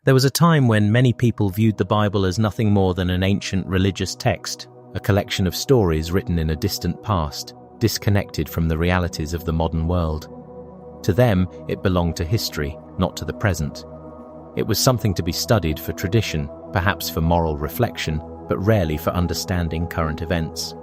There was a time when many people viewed the Bible as nothing more than an ancient religious text, a collection of stories written in a distant past, disconnected from the realities of the modern world. To them, it belonged to history, not to the present. It was something to be studied for tradition, perhaps for moral reflection, but rarely for understanding current events.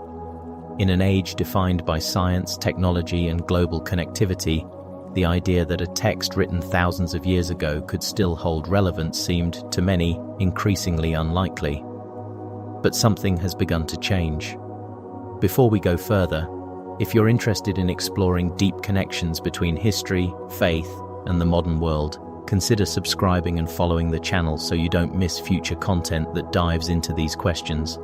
In an age defined by science, technology, and global connectivity, the idea that a text written thousands of years ago could still hold relevance seemed, to many, increasingly unlikely. But something has begun to change. Before we go further, if you're interested in exploring deep connections between history, faith, and the modern world, consider subscribing and following the channel so you don't miss future content that dives into these questions.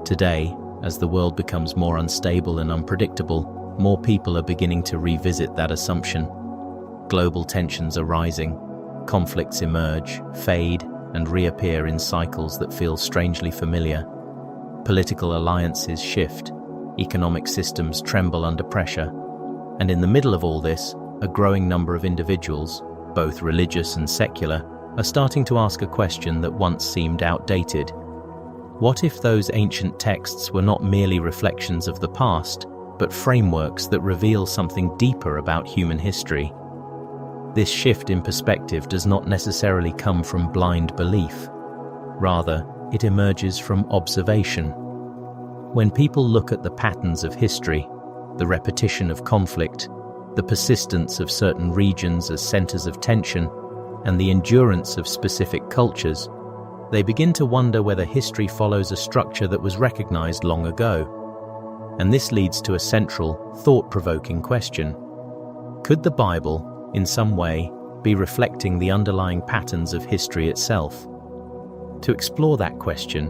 Today, as the world becomes more unstable and unpredictable, more people are beginning to revisit that assumption. Global tensions are rising, conflicts emerge, fade, and reappear in cycles that feel strangely familiar. Political alliances shift, economic systems tremble under pressure, and in the middle of all this, a growing number of individuals, both religious and secular, are starting to ask a question that once seemed outdated. What if those ancient texts were not merely reflections of the past, but frameworks that reveal something deeper about human history? This shift in perspective does not necessarily come from blind belief. Rather, it emerges from observation. When people look at the patterns of history, the repetition of conflict, the persistence of certain regions as centers of tension, and the endurance of specific cultures, they begin to wonder whether history follows a structure that was recognized long ago. And this leads to a central, thought-provoking question. Could the Bible, in some way, be reflecting the underlying patterns of history itself? To explore that question,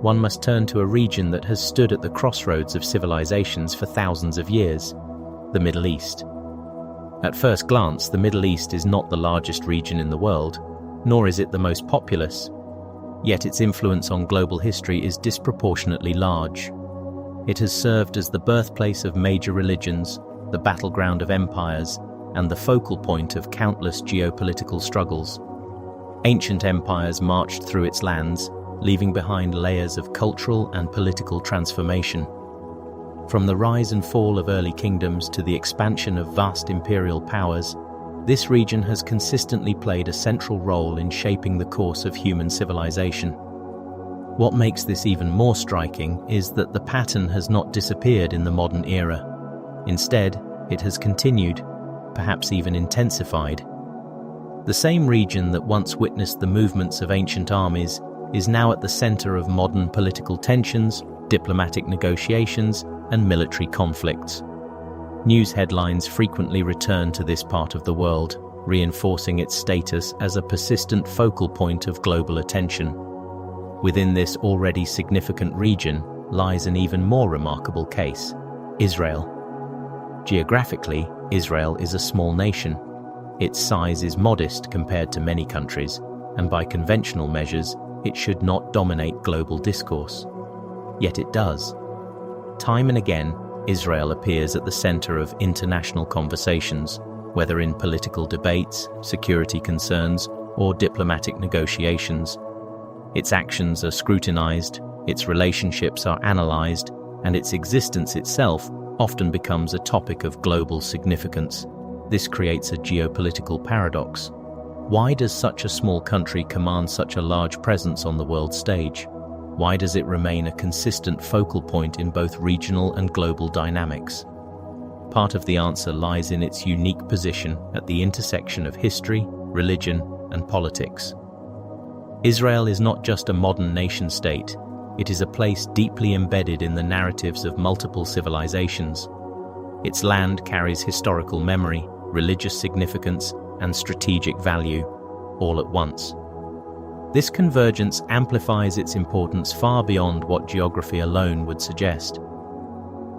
one must turn to a region that has stood at the crossroads of civilizations for thousands of years, the Middle East. At first glance, the Middle East is not the largest region in the world, nor is it the most populous. Yet its influence on global history is disproportionately large. It has served as the birthplace of major religions, the battleground of empires, and the focal point of countless geopolitical struggles. Ancient empires marched through its lands, leaving behind layers of cultural and political transformation. From the rise and fall of early kingdoms to the expansion of vast imperial powers, this region has consistently played a central role in shaping the course of human civilization. What makes this even more striking is that the pattern has not disappeared in the modern era. Instead, it has continued, perhaps even intensified. The same region that once witnessed the movements of ancient armies is now at the center of modern political tensions, diplomatic negotiations, and military conflicts. News headlines frequently return to this part of the world, reinforcing its status as a persistent focal point of global attention. Within this already significant region lies an even more remarkable case: Israel. Geographically, Israel is a small nation. Its size is modest compared to many countries, and by conventional measures, it should not dominate global discourse. Yet it does. Time and again, Israel appears at the center of international conversations, whether in political debates, security concerns, or diplomatic negotiations. Its actions are scrutinized, its relationships are analyzed, and its existence itself often becomes a topic of global significance. This creates a geopolitical paradox. Why does such a small country command such a large presence on the world stage? Why does it remain a consistent focal point in both regional and global dynamics? Part of the answer lies in its unique position at the intersection of history, religion, and politics. Israel is not just a modern nation-state, it is a place deeply embedded in the narratives of multiple civilizations. Its land carries historical memory, religious significance, and strategic value, all at once. This convergence amplifies its importance far beyond what geography alone would suggest.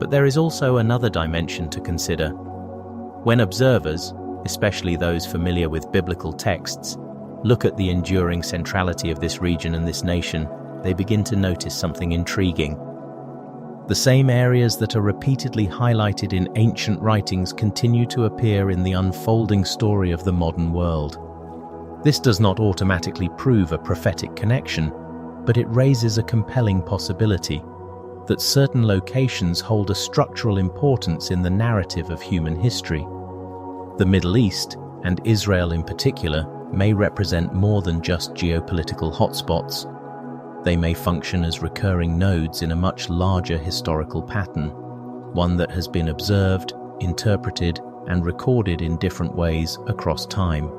But there is also another dimension to consider. When observers, especially those familiar with biblical texts, look at the enduring centrality of this region and this nation, they begin to notice something intriguing. The same areas that are repeatedly highlighted in ancient writings continue to appear in the unfolding story of the modern world. This does not automatically prove a prophetic connection, but it raises a compelling possibility that certain locations hold a structural importance in the narrative of human history. The Middle East, and Israel in particular, may represent more than just geopolitical hotspots. They may function as recurring nodes in a much larger historical pattern, one that has been observed, interpreted, and recorded in different ways across time.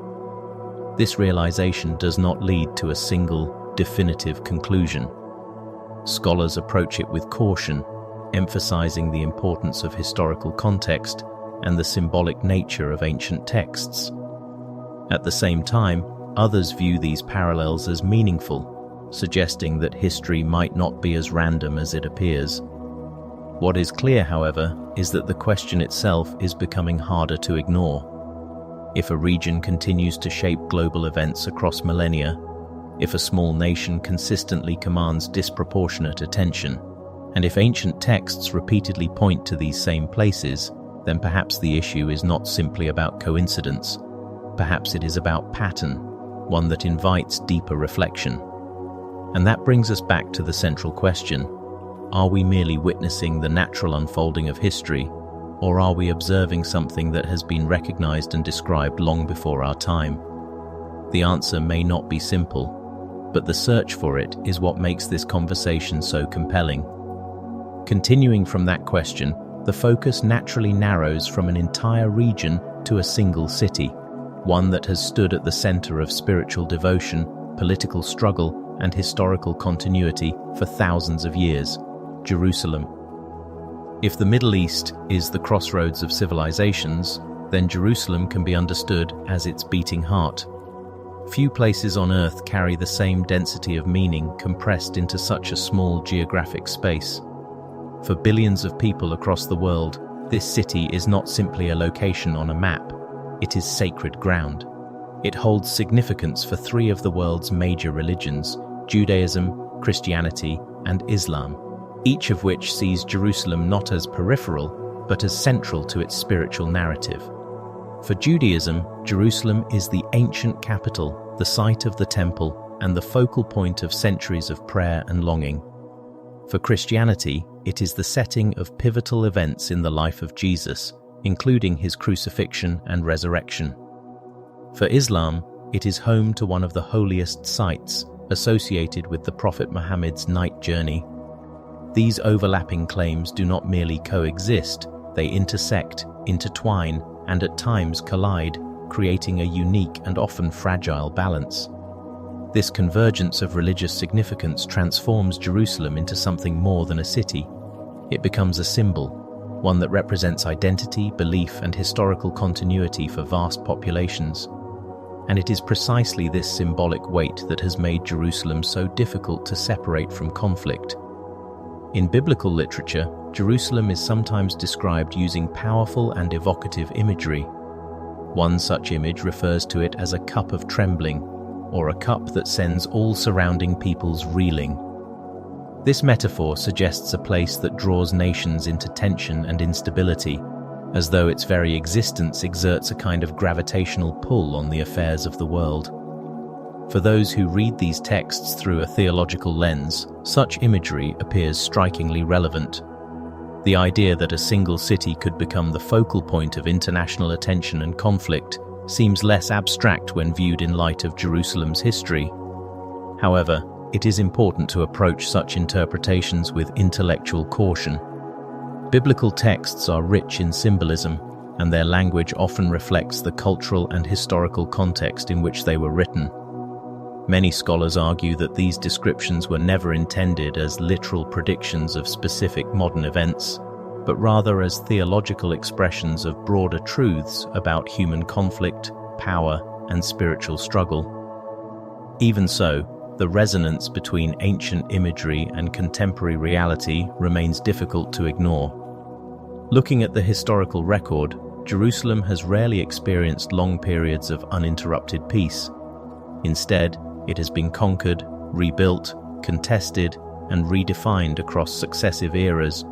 This realization does not lead to a single, definitive conclusion. Scholars approach it with caution, emphasizing the importance of historical context and the symbolic nature of ancient texts. At the same time, others view these parallels as meaningful, suggesting that history might not be as random as it appears. What is clear, however, is that the question itself is becoming harder to ignore. If a region continues to shape global events across millennia, if a small nation consistently commands disproportionate attention, and if ancient texts repeatedly point to these same places, then perhaps the issue is not simply about coincidence. Perhaps it is about pattern, one that invites deeper reflection. And that brings us back to the central question: are we merely witnessing the natural unfolding of history, or are we observing something that has been recognized and described long before our time? The answer may not be simple, but the search for it is what makes this conversation so compelling. Continuing from that question, the focus naturally narrows from an entire region to a single city, one that has stood at the center of spiritual devotion, political struggle, and historical continuity for thousands of years: Jerusalem. If the Middle East is the crossroads of civilizations, then Jerusalem can be understood as its beating heart. Few places on Earth carry the same density of meaning compressed into such a small geographic space. For billions of people across the world, this city is not simply a location on a map. It is sacred ground. It holds significance for three of the world's major religions: Judaism, Christianity, and Islam, each of which sees Jerusalem not as peripheral, but as central to its spiritual narrative. For Judaism, Jerusalem is the ancient capital, the site of the temple, and the focal point of centuries of prayer and longing. For Christianity, it is the setting of pivotal events in the life of Jesus, including his crucifixion and resurrection. For Islam, it is home to one of the holiest sites associated with the Prophet Muhammad's night journey. These overlapping claims do not merely coexist, they intersect, intertwine, and at times collide, creating a unique and often fragile balance. This convergence of religious significance transforms Jerusalem into something more than a city. It becomes a symbol, one that represents identity, belief, and historical continuity for vast populations. And it is precisely this symbolic weight that has made Jerusalem so difficult to separate from conflict. In biblical literature, Jerusalem is sometimes described using powerful and evocative imagery. One such image refers to it as a cup of trembling, or a cup that sends all surrounding peoples reeling. This metaphor suggests a place that draws nations into tension and instability, as though its very existence exerts a kind of gravitational pull on the affairs of the world. For those who read these texts through a theological lens, such imagery appears strikingly relevant. The idea that a single city could become the focal point of international attention and conflict seems less abstract when viewed in light of Jerusalem's history. However, it is important to approach such interpretations with intellectual caution. Biblical texts are rich in symbolism, and their language often reflects the cultural and historical context in which they were written. Many scholars argue that these descriptions were never intended as literal predictions of specific modern events, but rather as theological expressions of broader truths about human conflict, power, and spiritual struggle. Even so, the resonance between ancient imagery and contemporary reality remains difficult to ignore. Looking at the historical record, Jerusalem has rarely experienced long periods of uninterrupted peace. Instead, it has been conquered, rebuilt, contested, and redefined across successive eras.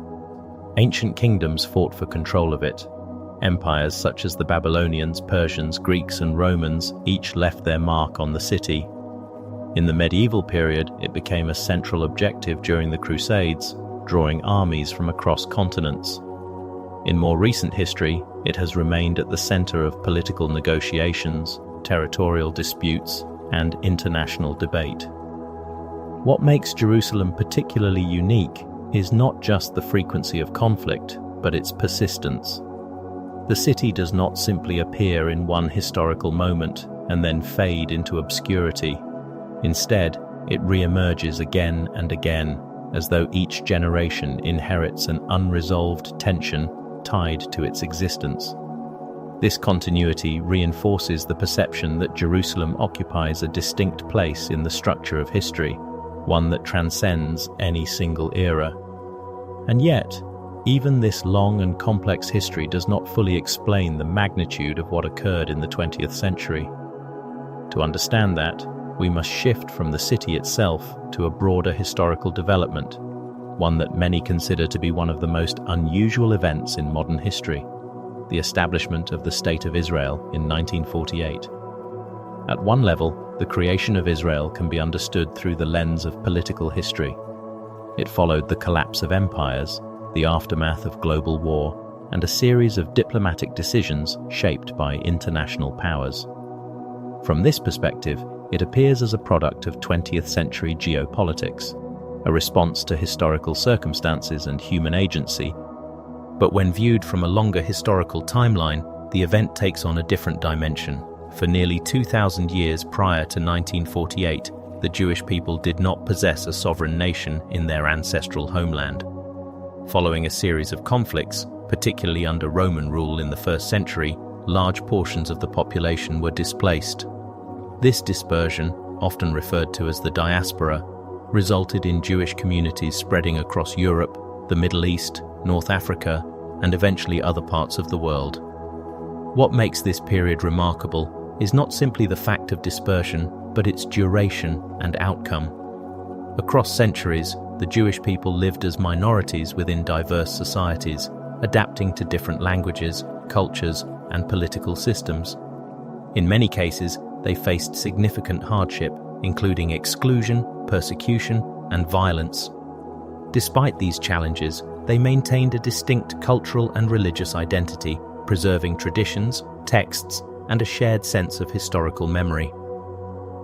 Ancient kingdoms fought for control of it. Empires such as the Babylonians, Persians, Greeks, and Romans each left their mark on the city. In the medieval period, it became a central objective during the Crusades, drawing armies from across continents. In more recent history, it has remained at the center of political negotiations, territorial disputes, and international debate. What makes Jerusalem particularly unique is not just the frequency of conflict, but its persistence. The city does not simply appear in one historical moment and then fade into obscurity. Instead, it re-emerges again and again, as though each generation inherits an unresolved tension tied to its existence. This continuity reinforces the perception that Jerusalem occupies a distinct place in the structure of history, one that transcends any single era. And yet, even this long and complex history does not fully explain the magnitude of what occurred in the 20th century. To understand that, we must shift from the city itself to a broader historical development, one that many consider to be one of the most unusual events in modern history: the establishment of the State of Israel in 1948. At one level, the creation of Israel can be understood through the lens of political history. It followed the collapse of empires, the aftermath of global war, and a series of diplomatic decisions shaped by international powers. From this perspective, it appears as a product of 20th century geopolitics, a response to historical circumstances and human agency. But when viewed from a longer historical timeline, the event takes on a different dimension. For nearly 2,000 years prior to 1948, the Jewish people did not possess a sovereign nation in their ancestral homeland. Following a series of conflicts, particularly under Roman rule in the 1st century, large portions of the population were displaced. This dispersion, often referred to as the diaspora, resulted in Jewish communities spreading across Europe, the Middle East, North Africa, and eventually other parts of the world. What makes this period remarkable is not simply the fact of dispersion, but its duration and outcome. Across centuries, the Jewish people lived as minorities within diverse societies, adapting to different languages, cultures, and political systems. In many cases, they faced significant hardship, including exclusion, persecution, and violence. Despite these challenges, they maintained a distinct cultural and religious identity, preserving traditions, texts, and a shared sense of historical memory.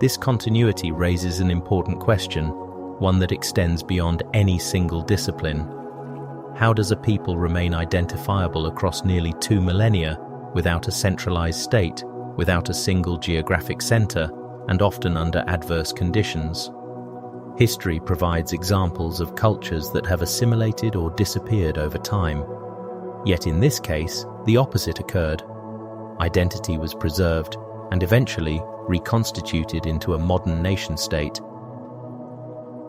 This continuity raises an important question, one that extends beyond any single discipline. How does a people remain identifiable across nearly 2 millennia without a centralized state, without a single geographic center, and often under adverse conditions? History provides examples of cultures that have assimilated or disappeared over time. Yet in this case, the opposite occurred. Identity was preserved and eventually reconstituted into a modern nation-state.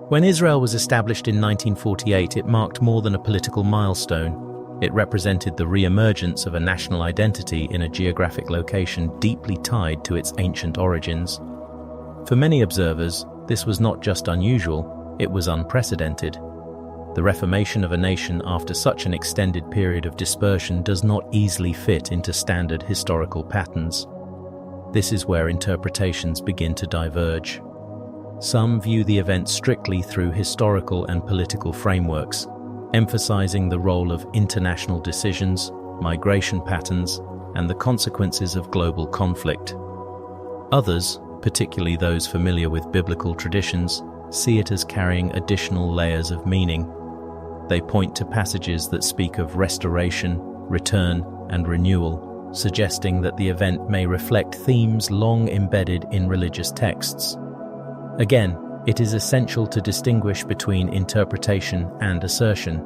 When Israel was established in 1948, it marked more than a political milestone. It represented the re-emergence of a national identity in a geographic location deeply tied to its ancient origins. For many observers, this was not just unusual, it was unprecedented. The reformation of a nation after such an extended period of dispersion does not easily fit into standard historical patterns. This is where interpretations begin to diverge. Some view the event strictly through historical and political frameworks, emphasizing the role of international decisions, migration patterns, and the consequences of global conflict. Others, particularly those familiar with biblical traditions, see it as carrying additional layers of meaning. They point to passages that speak of restoration, return, and renewal, suggesting that the event may reflect themes long embedded in religious texts. Again, it is essential to distinguish between interpretation and assertion.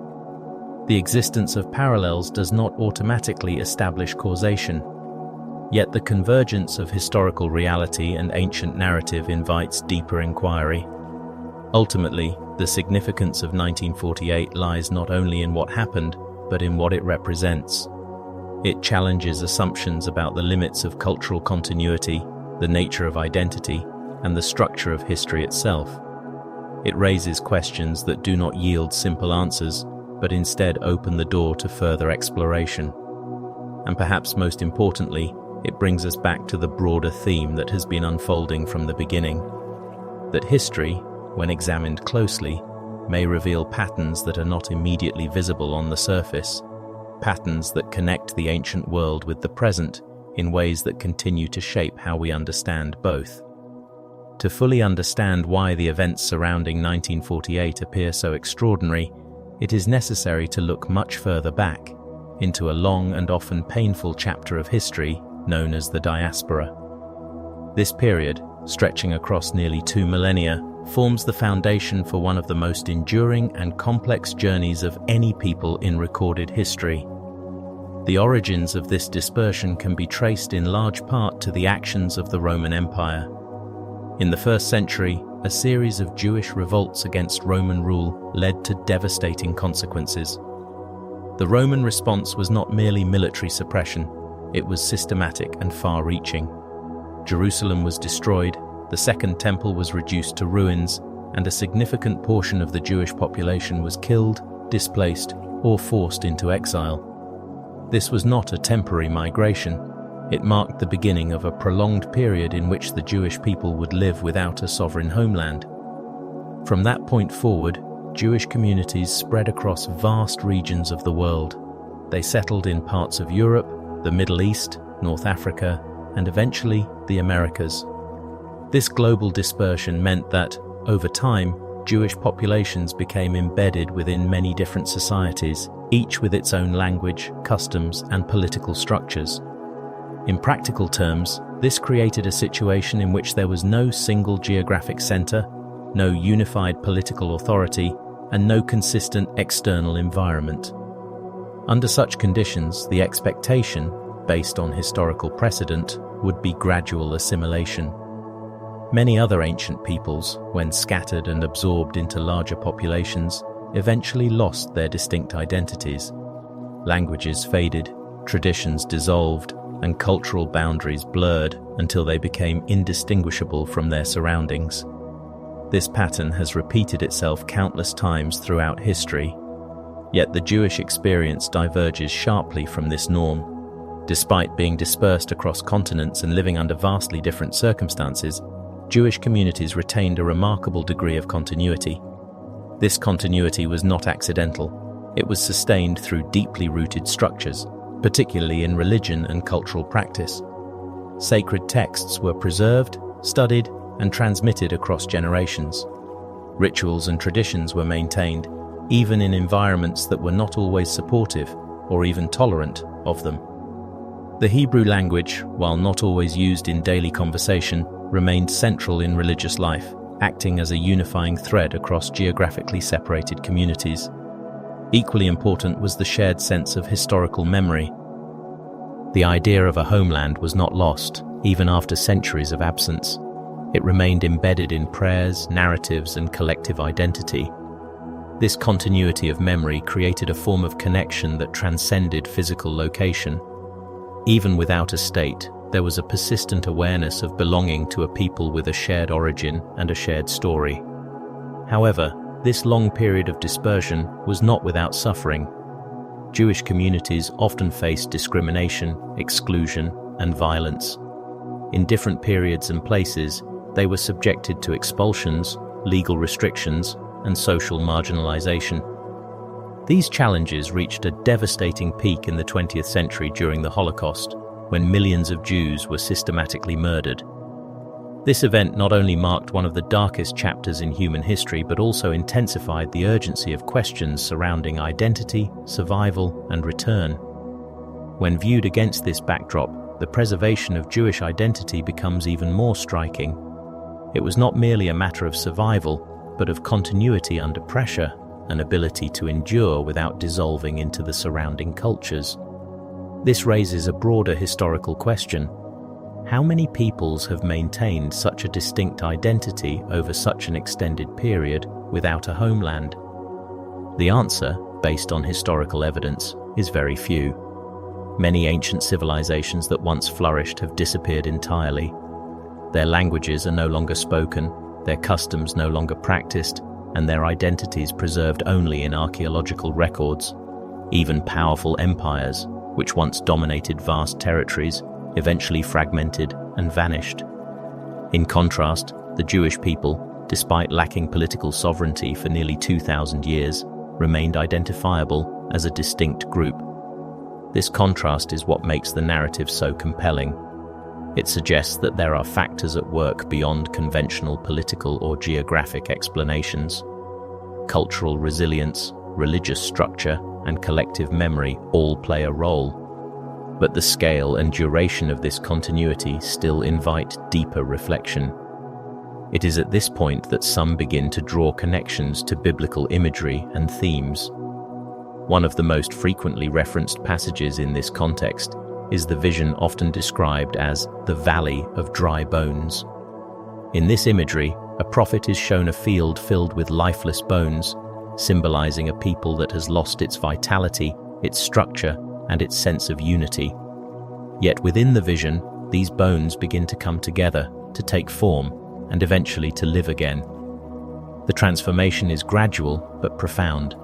The existence of parallels does not automatically establish causation. Yet the convergence of historical reality and ancient narrative invites deeper inquiry. Ultimately, the significance of 1948 lies not only in what happened, but in what it represents. It challenges assumptions about the limits of cultural continuity, the nature of identity, and the structure of history itself. It raises questions that do not yield simple answers, but instead open the door to further exploration. And perhaps most importantly, it brings us back to the broader theme that has been unfolding from the beginning, that history, when examined closely, may reveal patterns that are not immediately visible on the surface, patterns that connect the ancient world with the present in ways that continue to shape how we understand both. To fully understand why the events surrounding 1948 appear so extraordinary, it is necessary to look much further back, into a long and often painful chapter of history known as the diaspora. This period, stretching across nearly 2 millennia, forms the foundation for one of the most enduring and complex journeys of any people in recorded history. The origins of this dispersion can be traced in large part to the actions of the Roman Empire. In the 1st century, a series of Jewish revolts against Roman rule led to devastating consequences. The Roman response was not merely military suppression, it was systematic and far-reaching. Jerusalem was destroyed, the Second Temple was reduced to ruins, and a significant portion of the Jewish population was killed, displaced, or forced into exile. This was not a temporary migration. It marked the beginning of a prolonged period in which the Jewish people would live without a sovereign homeland. From that point forward, Jewish communities spread across vast regions of the world. They settled in parts of Europe, the Middle East, North Africa, and eventually the Americas. This global dispersion meant that, over time, Jewish populations became embedded within many different societies, each with its own language, customs, and political structures. In practical terms, this created a situation in which there was no single geographic center, no unified political authority, and no consistent external environment. Under such conditions, the expectation, based on historical precedent, would be gradual assimilation. Many other ancient peoples, when scattered and absorbed into larger populations, eventually lost their distinct identities. Languages faded, traditions dissolved, and cultural boundaries blurred until they became indistinguishable from their surroundings. This pattern has repeated itself countless times throughout history, yet the Jewish experience diverges sharply from this norm. Despite being dispersed across continents and living under vastly different circumstances, Jewish communities retained a remarkable degree of continuity. This continuity was not accidental. It was sustained through deeply rooted structures, particularly in religion and cultural practice. Sacred texts were preserved, studied, and transmitted across generations. Rituals and traditions were maintained, even in environments that were not always supportive or even tolerant of them. The Hebrew language, while not always used in daily conversation, remained central in religious life, acting as a unifying thread across geographically separated communities. Equally important was the shared sense of historical memory. The idea of a homeland was not lost, even after centuries of absence. It remained embedded in prayers, narratives, and collective identity. This continuity of memory created a form of connection that transcended physical location. Even without a state, there was a persistent awareness of belonging to a people with a shared origin and a shared story. However, this long period of dispersion was not without suffering. Jewish communities often faced discrimination, exclusion, and violence. In different periods and places, they were subjected to expulsions, legal restrictions, and social marginalization. These challenges reached a devastating peak in the 20th century during the Holocaust, when millions of Jews were systematically murdered. This event not only marked one of the darkest chapters in human history, but also intensified the urgency of questions surrounding identity, survival, and return. When viewed against this backdrop, the preservation of Jewish identity becomes even more striking. It was not merely a matter of survival, but of continuity under pressure, an ability to endure without dissolving into the surrounding cultures. This raises a broader historical question. How many peoples have maintained such a distinct identity over such an extended period without a homeland? The answer, based on historical evidence, is very few. Many ancient civilizations that once flourished have disappeared entirely. Their languages are no longer spoken, their customs no longer practiced, and their identities preserved only in archaeological records. Even powerful empires, which once dominated vast territories, eventually fragmented and vanished. In contrast, the Jewish people, despite lacking political sovereignty for nearly 2,000 years, remained identifiable as a distinct group. This contrast is what makes the narrative so compelling. It suggests that there are factors at work beyond conventional political or geographic explanations. Cultural resilience, religious structure, and collective memory all play a role. But the scale and duration of this continuity still invite deeper reflection. It is at this point that some begin to draw connections to biblical imagery and themes. One of the most frequently referenced passages in this context is the vision often described as the Valley of Dry Bones. In this imagery, a prophet is shown a field filled with lifeless bones, symbolizing a people that has lost its vitality, its structure, and its sense of unity. Yet within the vision, these bones begin to come together, to take form, and eventually to live again. The transformation is gradual but profound,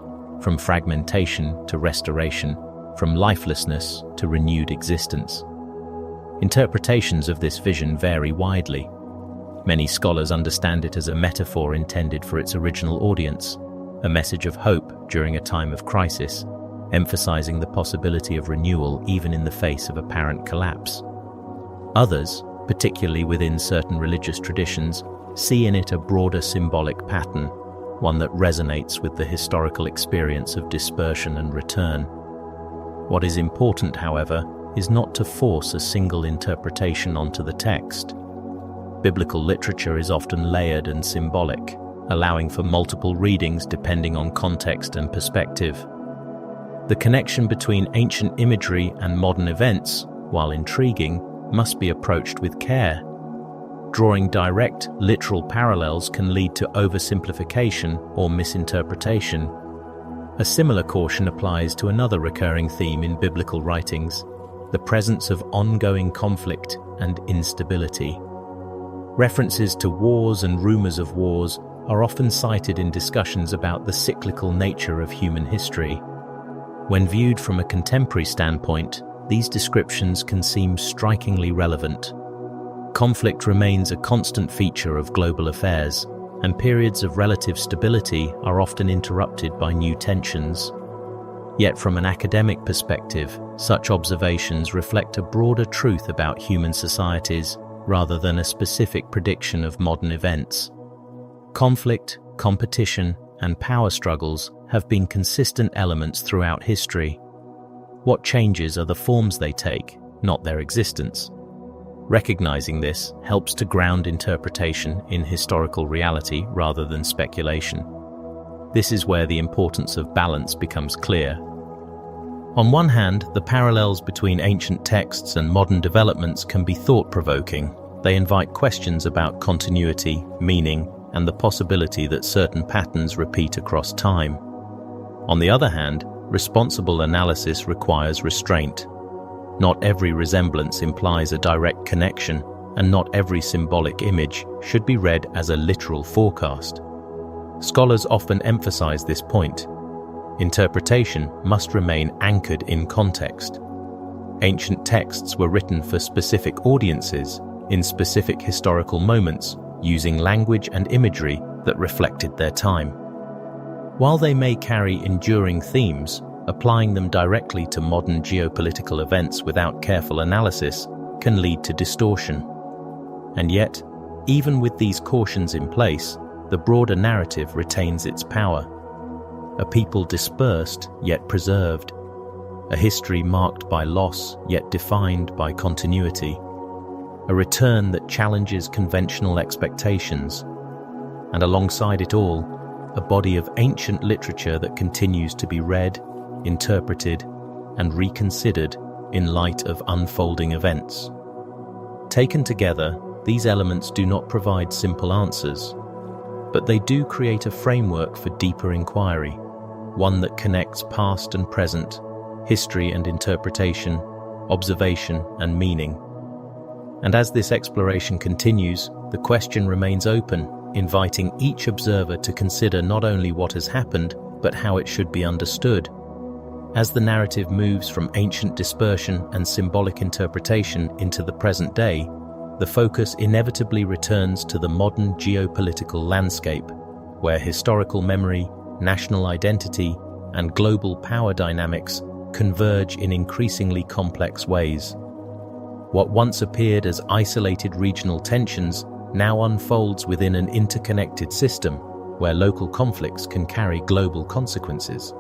from fragmentation to restoration, from lifelessness to renewed existence. Interpretations of this vision vary widely. Many scholars understand it as a metaphor intended for its original audience, a message of hope during a time of crisis, emphasizing the possibility of renewal even in the face of apparent collapse. Others, particularly within certain religious traditions, see in it a broader symbolic pattern, one that resonates with the historical experience of dispersion and return. What is important, however, is not to force a single interpretation onto the text. Biblical literature is often layered and symbolic, allowing for multiple readings depending on context and perspective. The connection between ancient imagery and modern events, while intriguing, must be approached with care. Drawing direct, literal parallels can lead to oversimplification or misinterpretation. A similar caution applies to another recurring theme in biblical writings, the presence of ongoing conflict and instability. References to wars and rumors of wars are often cited in discussions about the cyclical nature of human history. When viewed from a contemporary standpoint, these descriptions can seem strikingly relevant. Conflict remains a constant feature of global affairs, and periods of relative stability are often interrupted by new tensions. Yet from an academic perspective, such observations reflect a broader truth about human societies rather than a specific prediction of modern events. Conflict, competition, and power struggles have been consistent elements throughout history. What changes are the forms they take, not their existence. Recognizing this helps to ground interpretation in historical reality rather than speculation. This is where the importance of balance becomes clear. On one hand, the parallels between ancient texts and modern developments can be thought-provoking. They invite questions about continuity, meaning, and the possibility that certain patterns repeat across time. On the other hand, responsible analysis requires restraint. Not every resemblance implies a direct connection, and not every symbolic image should be read as a literal forecast. Scholars often emphasize this point. Interpretation must remain anchored in context. Ancient texts were written for specific audiences, in specific historical moments, using language and imagery that reflected their time. While they may carry enduring themes, applying them directly to modern geopolitical events without careful analysis can lead to distortion. And yet, even with these cautions in place, the broader narrative retains its power. A people dispersed yet preserved. A history marked by loss yet defined by continuity. A return that challenges conventional expectations. And alongside it all, a body of ancient literature that continues to be read, interpreted, and reconsidered in light of unfolding events. Taken together, these elements do not provide simple answers, but they do create a framework for deeper inquiry, one that connects past and present, history and interpretation, observation and meaning. And as this exploration continues, the question remains open, inviting each observer to consider not only what has happened, but how it should be understood. As the narrative moves from ancient dispersion and symbolic interpretation into the present day, the focus inevitably returns to the modern geopolitical landscape, where historical memory, national identity, and global power dynamics converge in increasingly complex ways. What once appeared as isolated regional tensions now unfolds within an interconnected system where local conflicts can carry global consequences.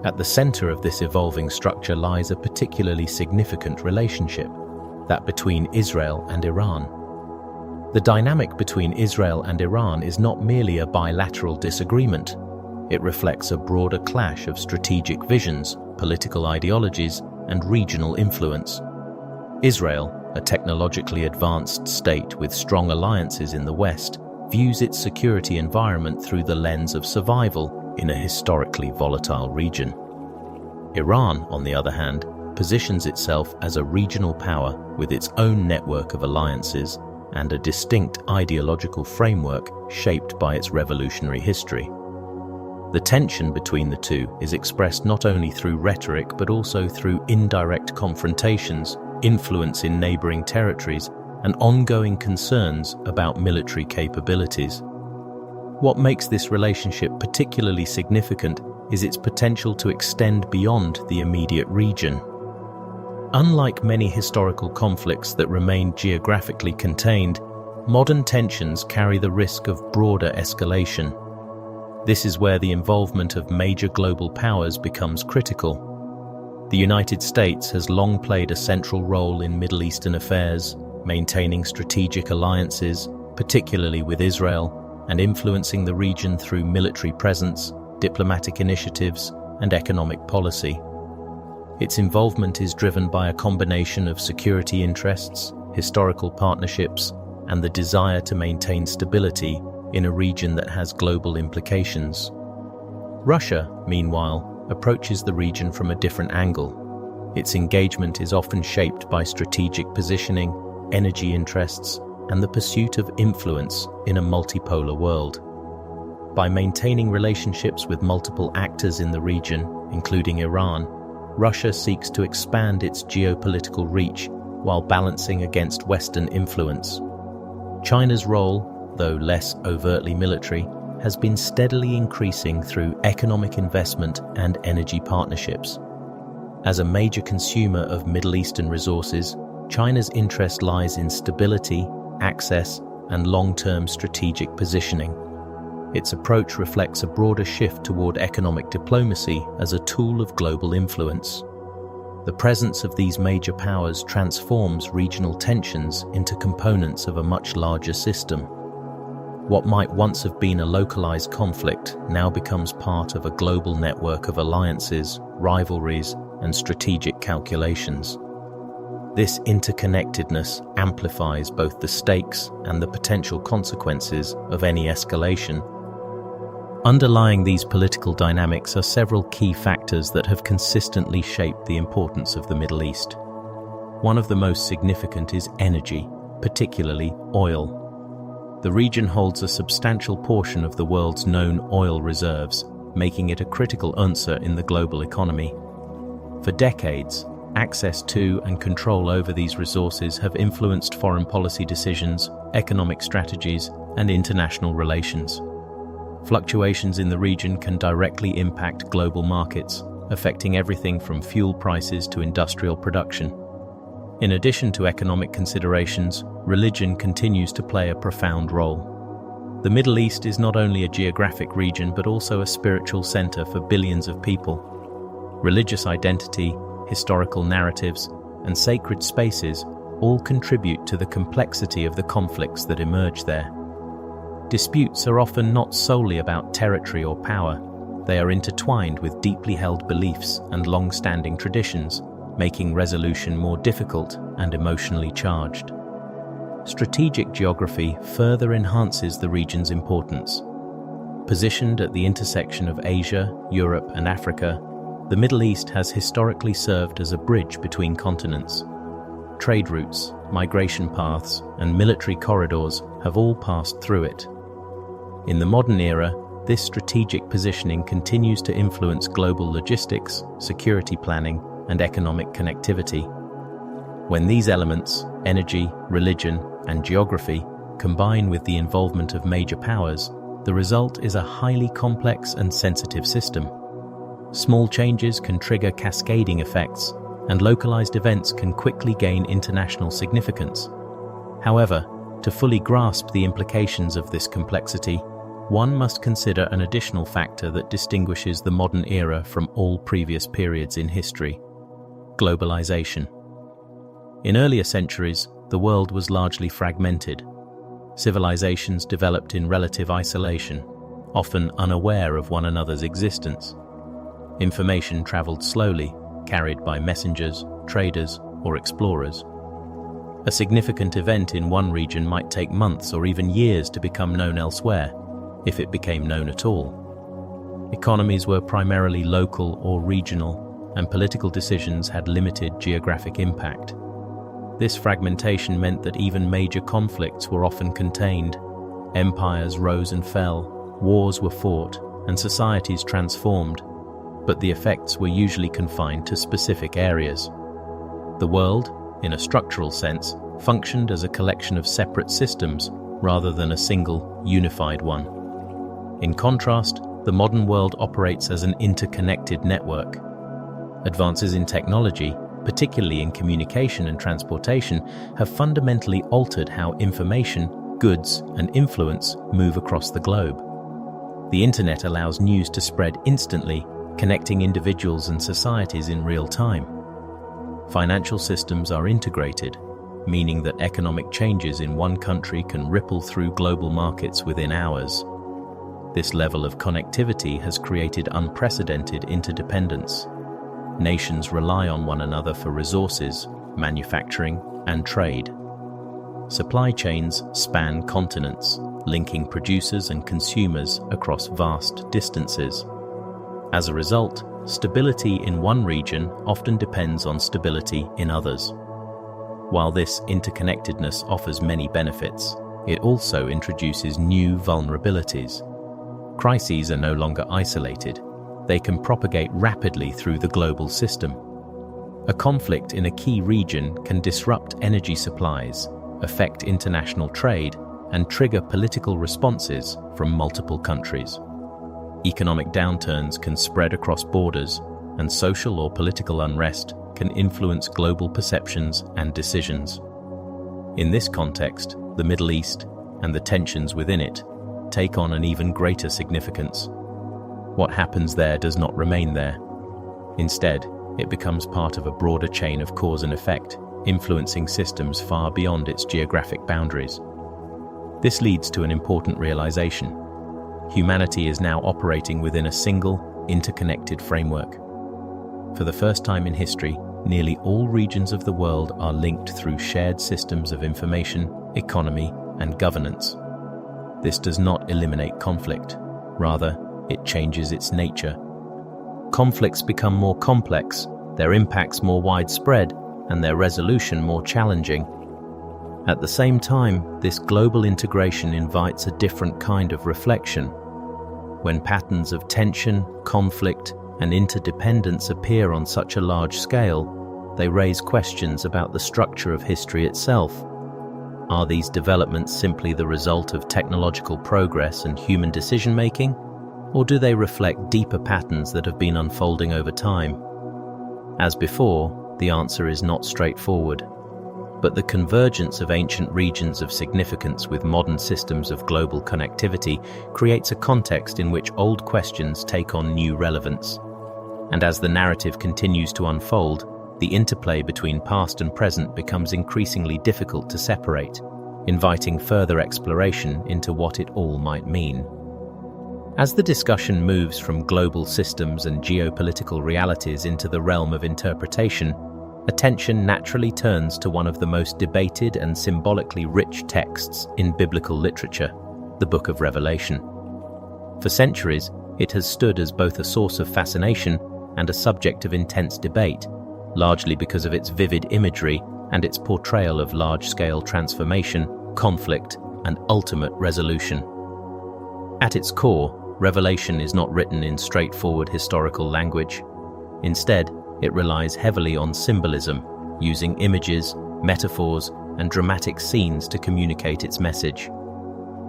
At the center of this evolving structure lies a particularly significant relationship, that between Israel and Iran. The dynamic between Israel and Iran is not merely a bilateral disagreement. It reflects a broader clash of strategic visions, political ideologies, and regional influence. Israel, a technologically advanced state with strong alliances in the West, views its security environment through the lens of survival in a historically volatile region. Iran, on the other hand, positions itself as a regional power with its own network of alliances and a distinct ideological framework shaped by its revolutionary history. The tension between the two is expressed not only through rhetoric but also through indirect confrontations, influence in neighboring territories, and ongoing concerns about military capabilities. What makes this relationship particularly significant is its potential to extend beyond the immediate region. Unlike many historical conflicts that remain geographically contained, modern tensions carry the risk of broader escalation. This is where the involvement of major global powers becomes critical. The United States has long played a central role in Middle Eastern affairs, maintaining strategic alliances, particularly with Israel, and influencing the region through military presence, diplomatic initiatives, and economic policy. Its involvement is driven by a combination of security interests, historical partnerships, and the desire to maintain stability in a region that has global implications. Russia, meanwhile, approaches the region from a different angle. Its engagement is often shaped by strategic positioning, energy interests, and the pursuit of influence in a multipolar world. By maintaining relationships with multiple actors in the region, including Iran, Russia seeks to expand its geopolitical reach while balancing against Western influence. China's role, though less overtly military, has been steadily increasing through economic investment and energy partnerships. As a major consumer of Middle Eastern resources, China's interest lies in stability, access, and long-term strategic positioning. Its approach reflects a broader shift toward economic diplomacy as a tool of global influence. The presence of these major powers transforms regional tensions into components of a much larger system. What might once have been a localized conflict now becomes part of a global network of alliances, rivalries, and strategic calculations. This interconnectedness amplifies both the stakes and the potential consequences of any escalation. Underlying these political dynamics are several key factors that have consistently shaped the importance of the Middle East. One of the most significant is energy, particularly oil. The region holds a substantial portion of the world's known oil reserves, making it a critical unsur in the global economy. For decades, access to and control over these resources have influenced foreign policy decisions, economic strategies, and international relations. Fluctuations in the region can directly impact global markets, affecting everything from fuel prices to industrial production. In addition to economic considerations, religion continues to play a profound role. The Middle East is not only a geographic region but also a spiritual center for billions of people. Religious identity, historical narratives, and sacred spaces all contribute to the complexity of the conflicts that emerge there. Disputes are often not solely about territory or power. They are intertwined with deeply held beliefs and long-standing traditions, making resolution more difficult and emotionally charged. Strategic geography further enhances the region's importance. Positioned at the intersection of Asia, Europe, and Africa, the Middle East has historically served as a bridge between continents. Trade routes, migration paths, and military corridors have all passed through it. In the modern era, This strategic positioning continues to influence global logistics, security planning, and economic connectivity. When these elements, energy, religion, and geography, combine with the involvement of major powers, the result is a highly complex and sensitive system. Small changes can trigger cascading effects, and localized events can quickly gain international significance. However, to fully grasp the implications of this complexity, one must consider an additional factor that distinguishes the modern era from all previous periods in history: globalization. In earlier centuries, the world was largely fragmented. Civilizations developed in relative isolation, often unaware of one another's existence. Information traveled slowly, carried by messengers, traders, or explorers. A significant event in one region might take months or even years to become known elsewhere, if it became known at all. Economies were primarily local or regional, and political decisions had limited geographic impact. This fragmentation meant that even major conflicts were often contained. Empires rose and fell, wars were fought, and societies transformed, but the effects were usually confined to specific areas. The world, in a structural sense, functioned as a collection of separate systems rather than a single, unified one. In contrast, the modern world operates as an interconnected network. Advances in technology, particularly in communication and transportation, have fundamentally altered how information, goods, and influence move across the globe. The internet allows news to spread instantly, connecting individuals and societies in real time. Financial systems are integrated, meaning that economic changes in one country can ripple through global markets within hours. This level of connectivity has created unprecedented interdependence. Nations rely on one another for resources, manufacturing, and trade. Supply chains span continents, linking producers and consumers across vast distances. As a result, stability in one region often depends on stability in others. While this interconnectedness offers many benefits, it also introduces new vulnerabilities. Crises are no longer isolated. They can propagate rapidly through the global system. A conflict in a key region can disrupt energy supplies, affect international trade, and trigger political responses from multiple countries. Economic downturns can spread across borders, and social or political unrest can influence global perceptions and decisions. In this context, the Middle East and the tensions within it take on an even greater significance. What happens there does not remain there. Instead, it becomes part of a broader chain of cause and effect, influencing systems far beyond its geographic boundaries. This leads to an important realization. Humanity is now operating within a single, interconnected framework. For the first time in history, nearly all regions of the world are linked through shared systems of information, economy, and governance. This does not eliminate conflict. Rather, it changes its nature. Conflicts become more complex, their impacts more widespread, and their resolution more challenging. At the same time, this global integration invites a different kind of reflection. When patterns of tension, conflict, and interdependence appear on such a large scale, they raise questions about the structure of history itself. Are these developments simply the result of technological progress and human decision-making? Or do they reflect deeper patterns that have been unfolding over time? As before, the answer is not straightforward. But the convergence of ancient regions of significance with modern systems of global connectivity creates a context in which old questions take on new relevance. And as the narrative continues to unfold, the interplay between past and present becomes increasingly difficult to separate, inviting further exploration into what it all might mean. As the discussion moves from global systems and geopolitical realities into the realm of interpretation, attention naturally turns to one of the most debated and symbolically rich texts in biblical literature, the Book of Revelation. For centuries, it has stood as both a source of fascination and a subject of intense debate, largely because of its vivid imagery and its portrayal of large-scale transformation, conflict, and ultimate resolution. At its core, Revelation is not written in straightforward historical language. Instead, it relies heavily on symbolism, using images, metaphors, and dramatic scenes to communicate its message.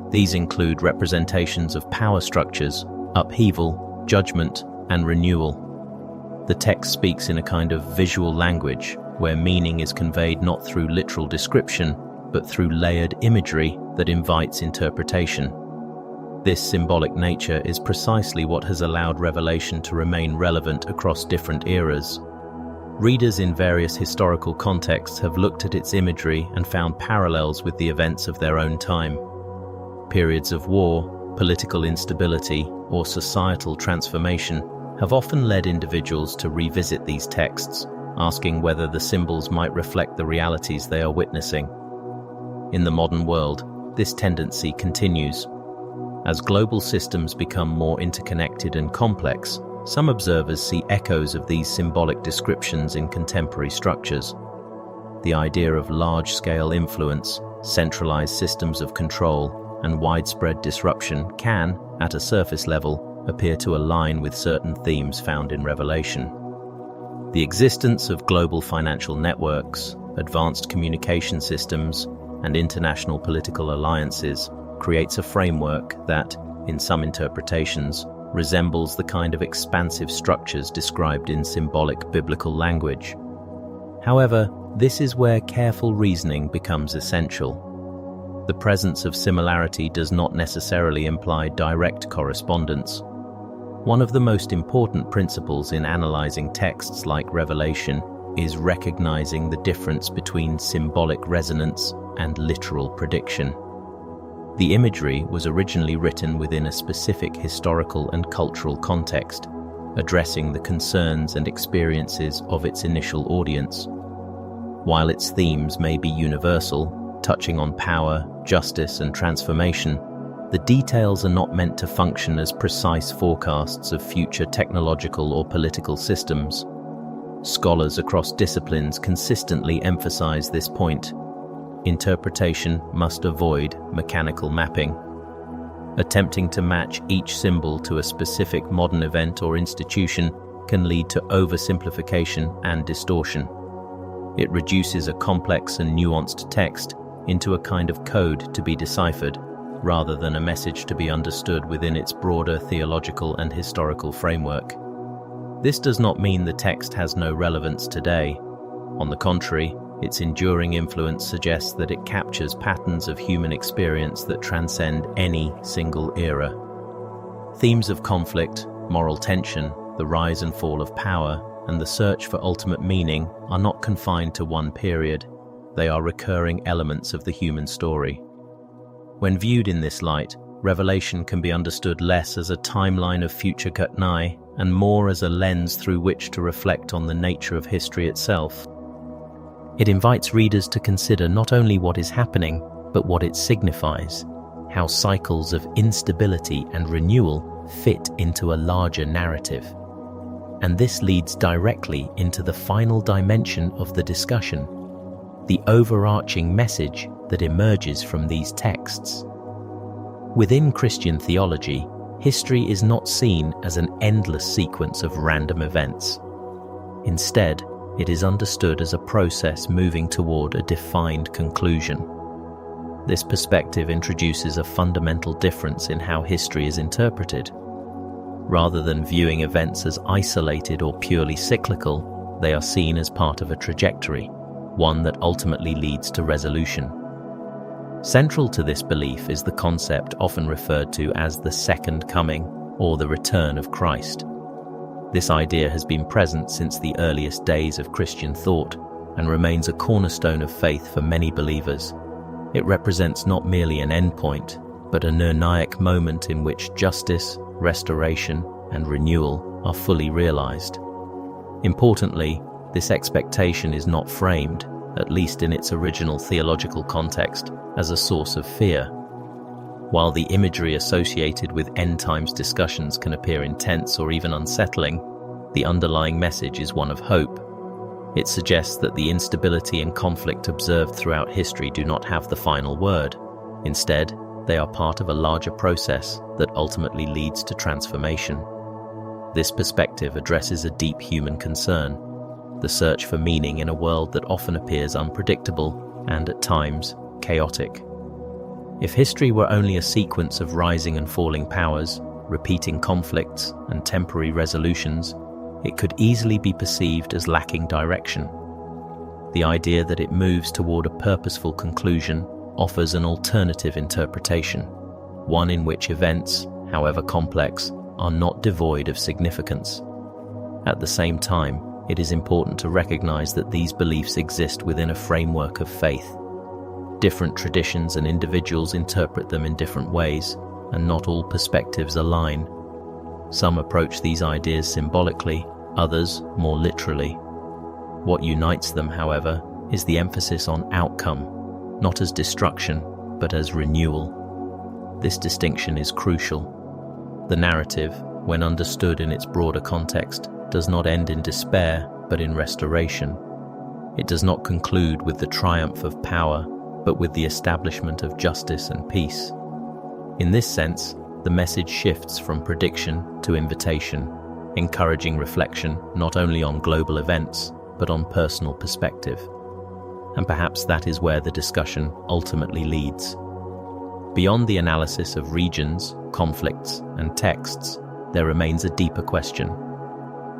These include representations of power structures, upheaval, judgment, and renewal. The text speaks in a kind of visual language, where meaning is conveyed not through literal description, but through layered imagery that invites interpretation. This symbolic nature is precisely what has allowed Revelation to remain relevant across different eras. Readers in various historical contexts have looked at its imagery and found parallels with the events of their own time. Periods of war, political instability, or societal transformation have often led individuals to revisit these texts, asking whether the symbols might reflect the realities they are witnessing. In the modern world, this tendency continues. As global systems become more interconnected and complex, some observers see echoes of these symbolic descriptions in contemporary structures. The idea of large-scale influence, centralized systems of control, and widespread disruption can, at a surface level, appear to align with certain themes found in Revelation. The existence of global financial networks, advanced communication systems, and international political alliances creates a framework that, in some interpretations, resembles the kind of expansive structures described in symbolic biblical language. However, this is where careful reasoning becomes essential. The presence of similarity does not necessarily imply direct correspondence. One of the most important principles in analyzing texts like Revelation is recognizing the difference between symbolic resonance and literal prediction. The imagery was originally written within a specific historical and cultural context, addressing the concerns and experiences of its initial audience. While its themes may be universal, touching on power, justice, and transformation, the details are not meant to function as precise forecasts of future technological or political systems. Scholars across disciplines consistently emphasize this point. Interpretation must avoid mechanical mapping. Attempting to match each symbol to a specific modern event or institution can lead to oversimplification and distortion. It reduces a complex and nuanced text into a kind of code to be deciphered, rather than a message to be understood within its broader theological and historical framework. This does not mean the text has no relevance today. On the contrary, its enduring influence suggests that it captures patterns of human experience that transcend any single era. Themes of conflict, moral tension, the rise and fall of power, and the search for ultimate meaning are not confined to one period. They are recurring elements of the human story. When viewed in this light, Revelation can be understood less as a timeline of future Ghatnai and more as a lens through which to reflect on the nature of history itself. It invites readers to consider not only what is happening, but what it signifies, how cycles of instability and renewal fit into a larger narrative. And this leads directly into the final dimension of the discussion, the overarching message that emerges from these texts. Within Christian theology, history is not seen as an endless sequence of random events. Instead, it is understood as a process moving toward a defined conclusion. This perspective introduces a fundamental difference in how history is interpreted. Rather than viewing events as isolated or purely cyclical, they are seen as part of a trajectory, one that ultimately leads to resolution. Central to this belief is the concept often referred to as the second coming or the return of Christ. This idea has been present since the earliest days of Christian thought and remains a cornerstone of faith for many believers. It represents not merely an endpoint, but a Nirnayak moment in which justice, restoration, and renewal are fully realized. Importantly, this expectation is not framed, at least in its original theological context, as a source of fear. While the imagery associated with end times discussions can appear intense or even unsettling, the underlying message is one of hope. It suggests that the instability and conflict observed throughout history do not have the final word. Instead, They are part of a larger process that ultimately leads to transformation. This perspective addresses a deep human concern, the search for meaning in a world that often appears unpredictable and, at times, chaotic. If history were only a sequence of rising and falling powers, repeating conflicts and temporary resolutions, it could easily be perceived as lacking direction. The idea that it moves toward a purposeful conclusion offers an alternative interpretation, one in which events, however complex, are not devoid of significance. At the same time, it is important to recognize that these beliefs exist within a framework of faith. Different traditions and individuals interpret them in different ways, and not all perspectives align. Some approach these ideas symbolically, others more literally. What unites them, however, is the emphasis on outcome, not as destruction, but as renewal. This distinction is crucial. The narrative, when understood in its broader context, does not end in despair, but in restoration. It does not conclude with the triumph of power, but with the establishment of justice and peace. In this sense, the message shifts from prediction to invitation, encouraging reflection not only on global events, but on personal perspective. And perhaps that is where the discussion ultimately leads. Beyond the analysis of regions, conflicts, and texts, there remains a deeper question.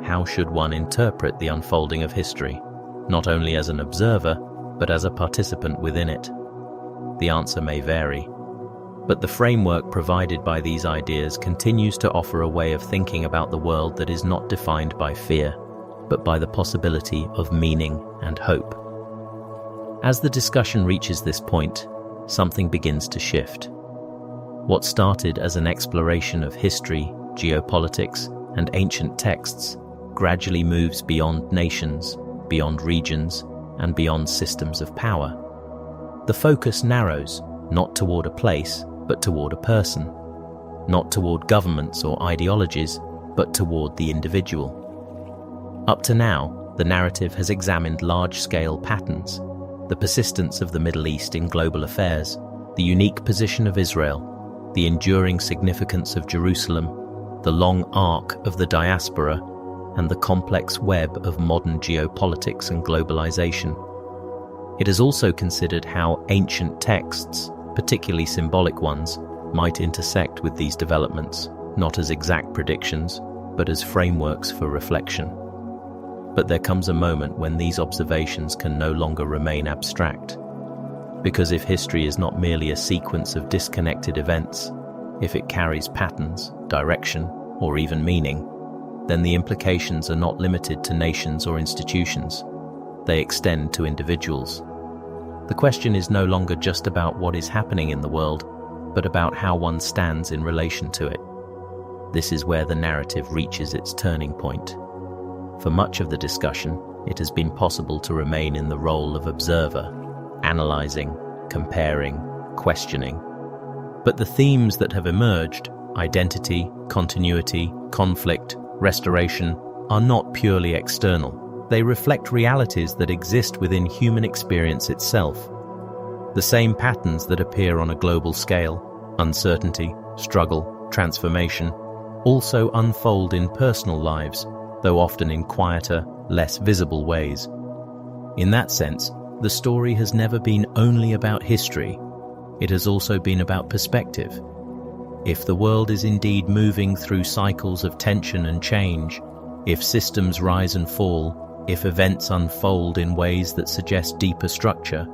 How should one interpret the unfolding of history, not only as an observer, but as a participant within it? The answer may vary, but the framework provided by these ideas continues to offer a way of thinking about the world that is not defined by fear, but by the possibility of meaning and hope. As the discussion reaches this point, something begins to shift. What started as an exploration of history, geopolitics, and ancient texts gradually moves beyond nations, beyond regions, and beyond systems of power. The focus narrows, not toward a place, but toward a person. Not toward governments or ideologies, but toward the individual. Up to now, the narrative has examined large-scale patterns, the persistence of the Middle East in global affairs, the unique position of Israel, the enduring significance of Jerusalem, the long arc of the diaspora, and the complex web of modern geopolitics and globalization. It has also considered how ancient texts, particularly symbolic ones, might intersect with these developments, not as exact predictions, but as frameworks for reflection. But there comes a moment when these observations can no longer remain abstract. Because if history is not merely a sequence of disconnected events, if it carries patterns, direction, or even meaning, then the implications are not limited to nations or institutions. They extend to individuals. The question is no longer just about what is happening in the world, but about how one stands in relation to it. This is where the narrative reaches its turning point. For much of the discussion, it has been possible to remain in the role of observer, analyzing, comparing, questioning. But the themes that have emerged, identity, continuity, conflict, restoration, are not purely external. They reflect realities that exist within human experience itself. The same patterns that appear on a global scale, uncertainty, struggle, transformation, also unfold in personal lives, though often in quieter, less visible ways. In that sense, the story has never been only about history. It has also been about perspective. If the world is indeed moving through cycles of tension and change, if systems rise and fall, if events unfold in ways that suggest deeper structure,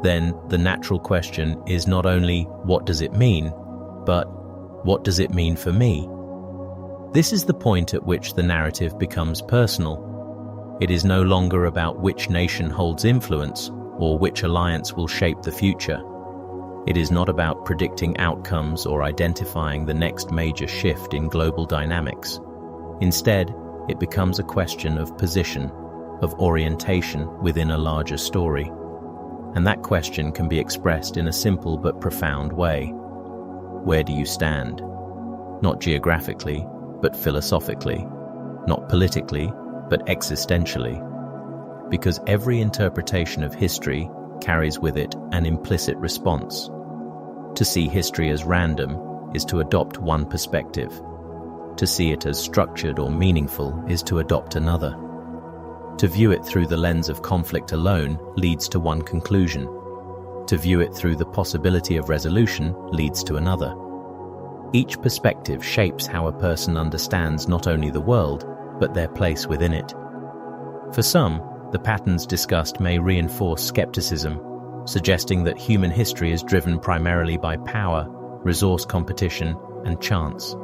then the natural question is not only what does it mean, but what does it mean for me? This is the point at which the narrative becomes personal. It is no longer about which nation holds influence or which alliance will shape the future. It is not about predicting outcomes or identifying the next major shift in global dynamics. Instead, it becomes a question of position, of orientation within a larger story. And that question can be expressed in a simple but profound way. Where do you stand? Not geographically, but philosophically. Not politically, but existentially. Because every interpretation of history carries with it an implicit response. To see history as random is to adopt one perspective. To see it as structured or meaningful is to adopt another. To view it through the lens of conflict alone leads to one conclusion. To view it through the possibility of resolution leads to another. Each perspective shapes how a person understands not only the world, but their place within it. For some, the patterns discussed may reinforce skepticism, suggesting that human history is driven primarily by power, resource competition, and chance.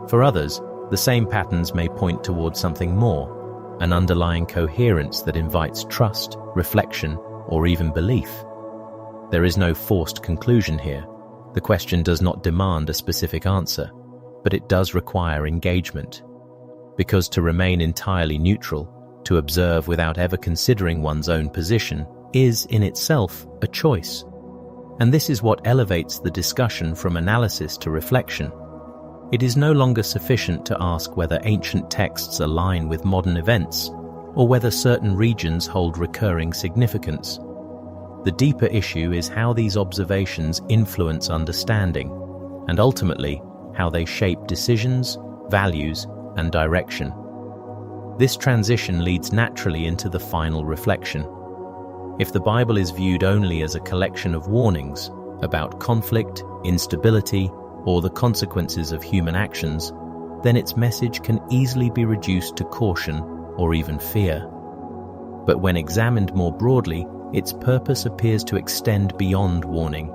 For others, the same patterns may point towards something more, an underlying coherence that invites trust, reflection, or even belief. There is no forced conclusion here. The question does not demand a specific answer, but it does require engagement. Because to remain entirely neutral, to observe without ever considering one's own position, is in itself a choice. And this is what elevates the discussion from analysis to reflection. It is no longer sufficient to ask whether ancient texts align with modern events, or whether certain regions hold recurring significance. The deeper issue is how these observations influence understanding, and ultimately, how they shape decisions, values, and direction. This transition leads naturally into the final reflection. If the Bible is viewed only as a collection of warnings about conflict, instability, or the consequences of human actions, then its message can easily be reduced to caution or even fear. But when examined more broadly, its purpose appears to extend beyond warning.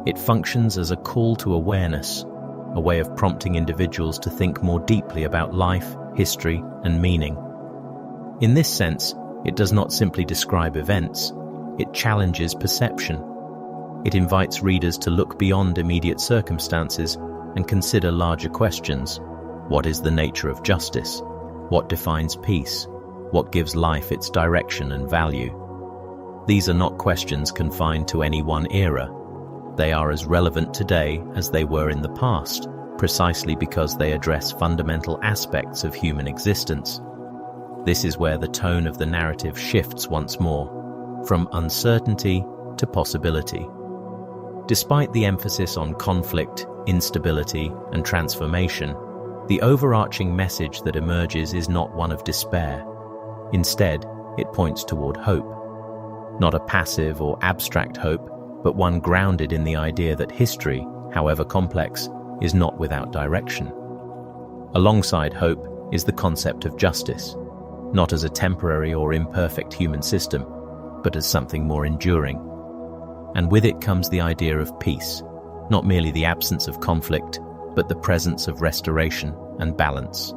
It functions as a call to awareness, a way of prompting individuals to think more deeply about life, history, and meaning. In this sense, it does not simply describe events, it challenges perception. It invites readers to look beyond immediate circumstances and consider larger questions. What is the nature of justice? What defines peace? What gives life its direction and value? These are not questions confined to any one era. They are as relevant today as they were in the past, precisely because they address fundamental aspects of human existence. This is where the tone of the narrative shifts once more, from uncertainty to possibility. Despite the emphasis on conflict, instability, and transformation, the overarching message that emerges is not one of despair. Instead, it points toward hope. Not a passive or abstract hope, but one grounded in the idea that history, however complex, is not without direction. Alongside hope is the concept of justice, not as a temporary or imperfect human system, but as something more enduring. And with it comes the idea of peace, not merely the absence of conflict, but the presence of restoration and balance.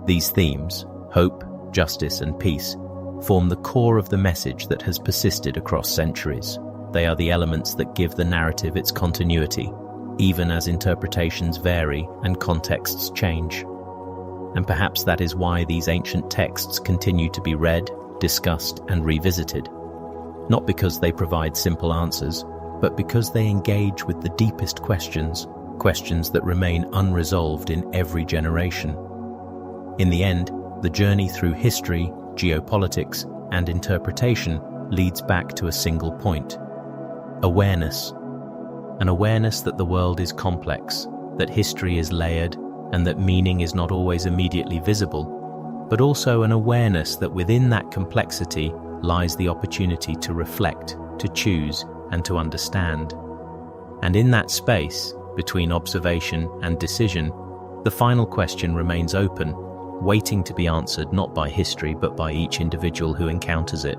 These themes, hope, justice, and peace, form the core of the message that has persisted across centuries. They are the elements that give the narrative its continuity, even as interpretations vary and contexts change. And perhaps that is why these ancient texts continue to be read, discussed, and revisited. Not because they provide simple answers, but because they engage with the deepest questions that remain unresolved in every generation. In the end, the journey through history, geopolitics, and interpretation leads back to a single point: awareness. An awareness that the world is complex, that history is layered, and that meaning is not always immediately visible, but also an awareness that within that complexity lies the opportunity to reflect, to choose, and to understand. And in that space, between observation and decision, the final question remains open, waiting to be answered not by history but by each individual who encounters it.